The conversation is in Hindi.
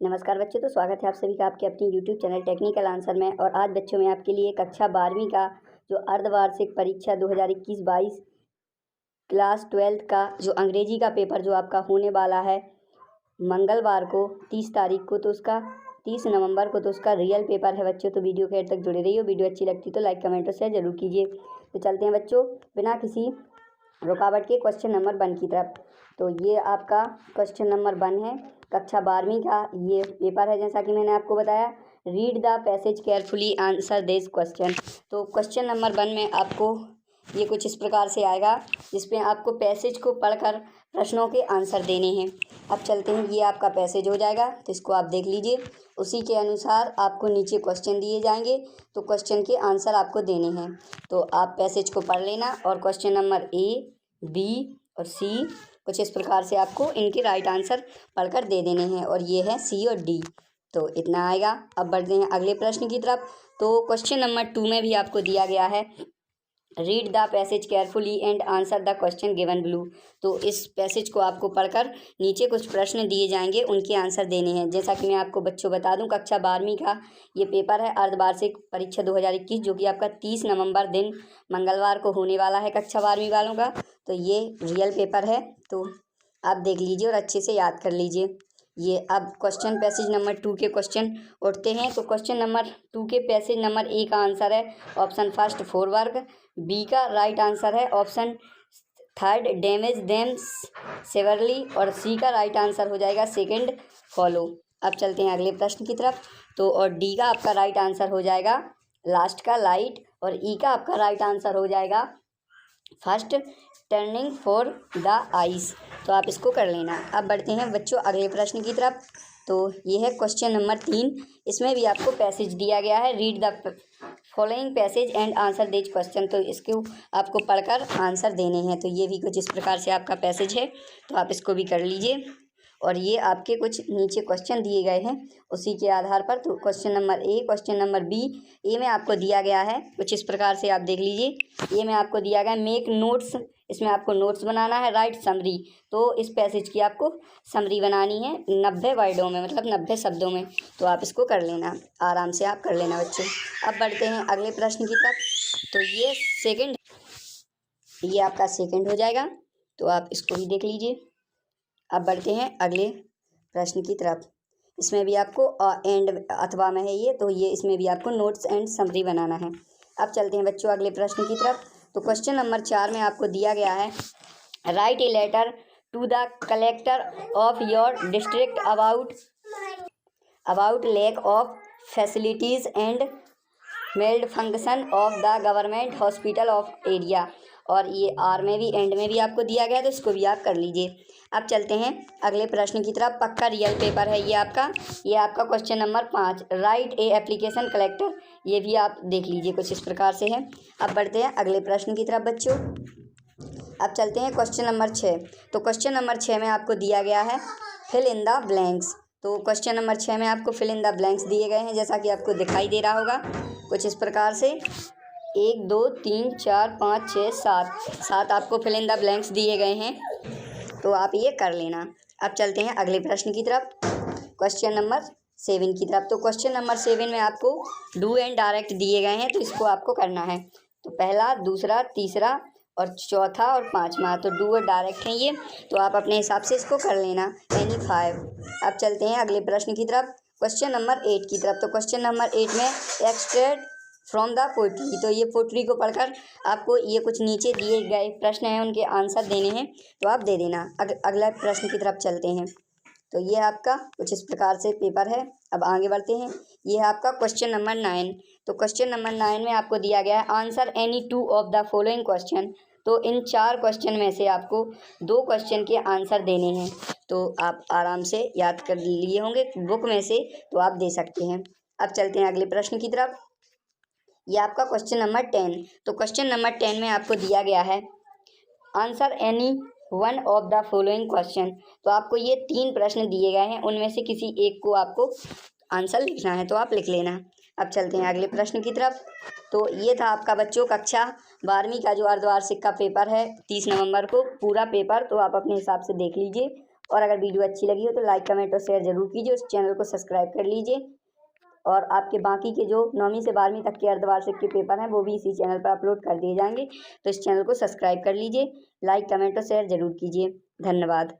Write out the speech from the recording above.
नमस्कार बच्चों, तो स्वागत है आप सभी का आपके अपनी यूट्यूब चैनल टेक्निकल आंसर में। और आज बच्चों मैं आपके लिए कक्षा 12वीं का जो अर्धवार्षिक परीक्षा 2021-22 क्लास 12th का जो अंग्रेजी का पेपर जो आपका होने वाला है मंगलवार को 30 तारीख को, तो उसका 30 नवंबर को तो उसका रियल पेपर है बच्चों। तो वीडियो के एंड तक जुड़े रहिए। वीडियो अच्छी लगती तो लाइक कमेंट और शेयर जरूर कीजिए। तो चलते हैं बच्चों बिना किसी रुकावट के क्वेश्चन नंबर 1 की तरफ। तो ये आपका क्वेश्चन नंबर 1 है, कक्षा 12वीं का ये पेपर है। जैसा कि मैंने आपको बताया, read the passage carefully, answer this question. तो क्वेश्चन नंबर 1 में आपको ये कुछ इस प्रकार से आएगा, जिसमें आपको पैसेज को पढ़कर प्रश्नों के आंसर देने हैं। अब चलते हैं, ये आपका पैसेज हो जाएगा, तो इसको आप देख लीजिए। उसी के अनुसार आपको नीचे क्वेश्चन दिए जाएंगे, तो क्वेश्चन के आंसर आपको देने हैं। तो आप पैसेज को पढ़ लेना और क्वेश्चन नंबर ए, बी और सी कुछ इस प्रकार से आपको इनके राइट आंसर पढ़कर दे देने हैं। और ये है सी और डी। तो इतना आएगा। अब बढ़ते हैं अगले प्रश्न की तरफ। तो क्वेश्चन नंबर 2 में भी आपको दिया गया है, read the passage carefully and answer the question given blue. तो इस पैसेज को आपको पढ़कर नीचे कुछ प्रश्न दिए जाएंगे, उनके आंसर देने हैं। जैसा कि मैं आपको बच्चों बता दूं, कक्षा 12वीं का ये पेपर है अर्धवार्षिक परीक्षा 2021, जो कि आपका 30 नवंबर दिन मंगलवार को होने वाला है कक्षा 12वीं वालों का। तो ये रियल पेपर है, तो आप देख लीजिए और अच्छे से याद कर लीजिए। ये अब क्वेश्चन पैसेज नंबर 2 के क्वेश्चन उठते हैं। तो क्वेश्चन नंबर 2 के पैसेज नंबर ए का आंसर है ऑप्शन फर्स्ट 4 वर्ग, बी का राइट आंसर है option third damage them severally, और सी का राइट आंसर हो जाएगा सेकंड फॉलो। अब चलते हैं अगले प्रश्न की तरफ। तो और डी का आपका राइट आंसर हो जाएगा लास्ट का लाइट, और ई का आपका राइट आंसर हो जाएगा first turning for the ice. तो आप इसको कर लेना। अब बढ़ते हैं बच्चों अगले प्रश्न की तरफ। तो ये है क्वेश्चन नंबर 3। इसमें भी आपको पैसेज दिया गया है, read the following passage and answer this question. तो इसको आपको पढ़कर आंसर देने हैं। तो ये भी कुछ इस प्रकार से आपका पैसेज है, तो आप इसको भी कर लीजिए। और ये आपके कुछ नीचे क्वेश्चन दिए गए हैं उसी के आधार पर। तो question number A, question number B, A में आपको दिया गया है कुछ इस प्रकार से, आप देख लीजिए। ए में आपको दिया गया मेक नोट्स, इसमें आपको नोट्स बनाना है। राइट समरी, तो इस पैसेज की आपको समरी बनानी है 90 वर्डों में, मतलब 90 शब्दों में। तो आप इसको कर लेना, आराम से आप कर लेना बच्चों। अब बढ़ते हैं अगले प्रश्न की तरफ। तो ये सेकंड, ये आपका सेकंड हो जाएगा, तो आप इसको भी देख लीजिए। अब बढ़ते हैं अगले प्रश्न की तरफ। इसमें भी आपको एंड अथवा में है ये, तो ये इसमें भी आपको नोट्स एंड समरी बनाना है। अब चलते हैं बच्चों अगले प्रश्न की तरफ। तो क्वेश्चन नंबर 4 में आपको दिया गया है, write a letter to the collector of your district about lack of facilities and meld function of the government hospital of area. और ये आर में भी एंड में भी आपको दिया गया है, तो इसको भी आप कर लीजिए। अब चलते हैं अगले प्रश्न की तरफ। पक्का रियल पेपर है ये आपका क्वेश्चन नंबर 5, राइट ए एप्लीकेशन कलेक्टर। ये भी आप देख लीजिए, कुछ इस प्रकार से है। अब बढ़ते हैं अगले प्रश्न की तरफ बच्चों। अब चलते हैं क्वेश्चन नंबर 6। तो क्वेश्चन नंबर 6 में आपको दिया गया है फिल इन द ब्लैंक्स। तो क्वेश्चन नंबर 6 में आपको फिल इन द ब्लैंक्स दिए गए हैं, जैसा कि आपको दिखाई दे रहा होगा कुछ इस प्रकार से। 1 2 3 4 5 6 7 आपको फिल इन द ब्लैंक्स दिए गए हैं, तो आप ये कर लेना। अब चलते हैं अगले प्रश्न की तरफ, क्वेश्चन नंबर 7 की तरफ। तो क्वेश्चन नंबर 7 में आपको डू एंड डायरेक्ट दिए गए हैं, तो इसको आपको करना है। तो पहला, दूसरा, तीसरा और चौथा और 5वां, तो डू और डायरेक्ट हैं ये, तो आप अपने हिसाब से इसको कर लेना, एनी 5। अब चलते हैं अगले प्रश्न की तरफ, क्वेश्चन नंबर 8 की तरफ। तो क्वेश्चन नंबर 8 में एक्सट्रैक्ट फ्रॉम द पोट्री। तो ये पोट्री को पढ़कर आपको ये कुछ नीचे दिए गए प्रश्न हैं, उनके आंसर देने हैं, तो आप दे देना। अगला प्रश्न की तरफ चलते हैं। तो ये आपका कुछ इस प्रकार से पेपर है। अब आगे बढ़ते हैं। ये है आपका क्वेश्चन नंबर 9। तो क्वेश्चन नंबर 9 में आपको दिया गया है, answer any 2 of the following question. तो इन 4 क्वेश्चन में से आपको 2 क्वेश्चन के आंसर देने हैं, तो आप आराम से याद कर लिए होंगे बुक में से, तो आप दे सकते हैं। अब चलते हैं अगले प्रश्न की तरफ। ये आपका क्वेश्चन नंबर 10। तो क्वेश्चन नंबर 10 में आपको दिया गया है, answer any 1 of the following question. तो आपको ये 3 प्रश्न दिए गए हैं, उनमें से किसी एक को आपको आंसर लिखना है, तो आप लिख लेना। अब चलते हैं अगले प्रश्न की तरफ। तो ये था आपका बच्चों कक्षा 12वीं का जो अर्धवार्षिक का पेपर है 30 नवंबर को, पूरा पेपर। तो आप अपने हिसाब से देख लीजिए और अगर वीडियो अच्छी लगी हो तो लाइक कमेंट और शेयर ज़रूर कीजिए। उस चैनल को सब्सक्राइब कर लीजिए और आपके बाकी के जो 9वीं से 12वीं तक के अर्धवार्षिक के पेपर हैं वो भी इसी चैनल पर अपलोड कर दिए जाएंगे। तो इस चैनल को सब्सक्राइब कर लीजिए, लाइक कमेंट और शेयर ज़रूर कीजिए। धन्यवाद।